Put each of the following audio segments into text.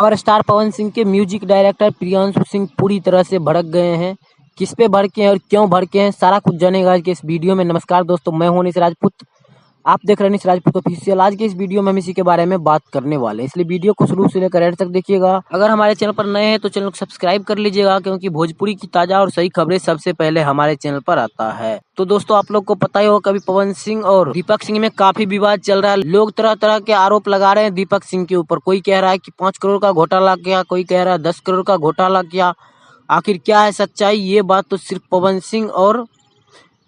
Power star Pawan Singh के music director Priyanshu Singh पूरी तरह से भड़क गए हैं। किस पे भड़के हैं और क्यों भड़के हैं, सारा कुछ जानेगा आज के इस वीडियो में। नमस्कार दोस्तों, मैं हूं अनीश राजपूत, आप देख रहे हैं अनीश राजपूत ऑफिशियल। आज के इस वीडियो में हम इसी के बारे में बात करने वाले हैं, इसलिए वीडियो को शुरू से लेकर एंड तक देखिएगा। अगर हमारे चैनल पर नए हैं तो चैनल को सब्सक्राइब कर लीजिएगा, क्योंकि भोजपुरी की ताजा और सही खबरें सबसे पहले हमारे चैनल पर आता है। तो दोस्तों, आप लोग को पता ही होगा, कभी पवन सिंह और दीपक सिंह में काफी विवाद चल रहा है। लोग तरह तरह के आरोप लगा रहे हैं दीपक सिंह के ऊपर। कोई कह रहा है कि 5 करोड़ का घोटाला किया, कोई कह रहा है 10 करोड़ का घोटाला किया। आखिर क्या है सच्चाई, ये बात तो सिर्फ पवन सिंह और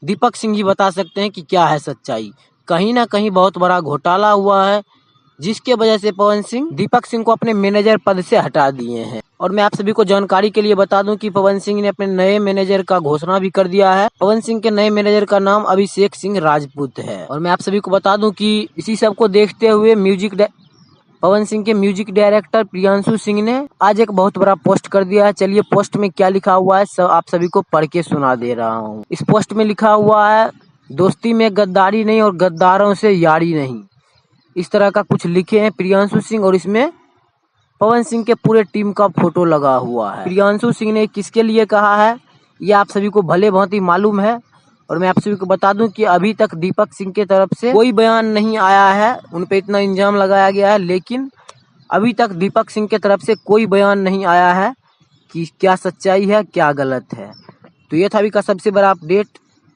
दीपक सिंह ही बता सकते हैं कि क्या है सच्चाई। कहीं ना कहीं बहुत बड़ा घोटाला हुआ है, जिसके वजह से पवन सिंह दीपक सिंह को अपने मैनेजर पद से हटा दिए हैं। और मैं आप सभी को जानकारी के लिए बता दूं कि पवन सिंह ने अपने नए मैनेजर का घोषणा भी कर दिया है। पवन सिंह के नए मैनेजर का नाम अभिषेक सिंह राजपूत है। और मैं आप सभी को बता दूं कि इसी सब को देखते हुए पवन सिंह के म्यूजिक डायरेक्टर प्रियांशु सिंह ने आज एक बहुत बड़ा पोस्ट कर दिया है। चलिए पोस्ट में क्या लिखा हुआ है आप सभी को पढ़ के सुना दे रहा हूँ। इस पोस्ट में लिखा हुआ है, दोस्ती में गद्दारी नहीं और गद्दारों से यारी नहीं, इस तरह का कुछ लिखे हैं प्रियांशु सिंह। और इसमें पवन सिंह के पूरे टीम का फोटो लगा हुआ है। प्रियांशु सिंह ने किसके लिए कहा है, ये आप सभी को भले बहुत ही मालूम है। और मैं आप सभी को बता दूं कि अभी तक दीपक सिंह के तरफ से कोई बयान नहीं आया है। उन पे इतना इल्जाम लगाया गया है, लेकिन अभी तक दीपक सिंह के तरफ से कोई बयान नहीं आया है कि क्या सच्चाई है क्या गलत है। तो ये था अभी का सबसे बड़ा अपडेट।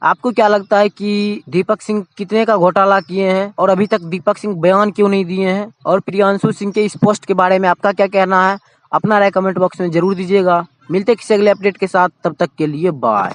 आपको क्या लगता है कि दीपक सिंह कितने का घोटाला किए हैं और अभी तक दीपक सिंह बयान क्यों नहीं दिए हैं? और प्रियांशु सिंह के इस पोस्ट के बारे में आपका क्या कहना है? अपना राय कमेंट बॉक्स में जरूर दीजिएगा। मिलते किसी अगले अपडेट के साथ, तब तक के लिए बाय।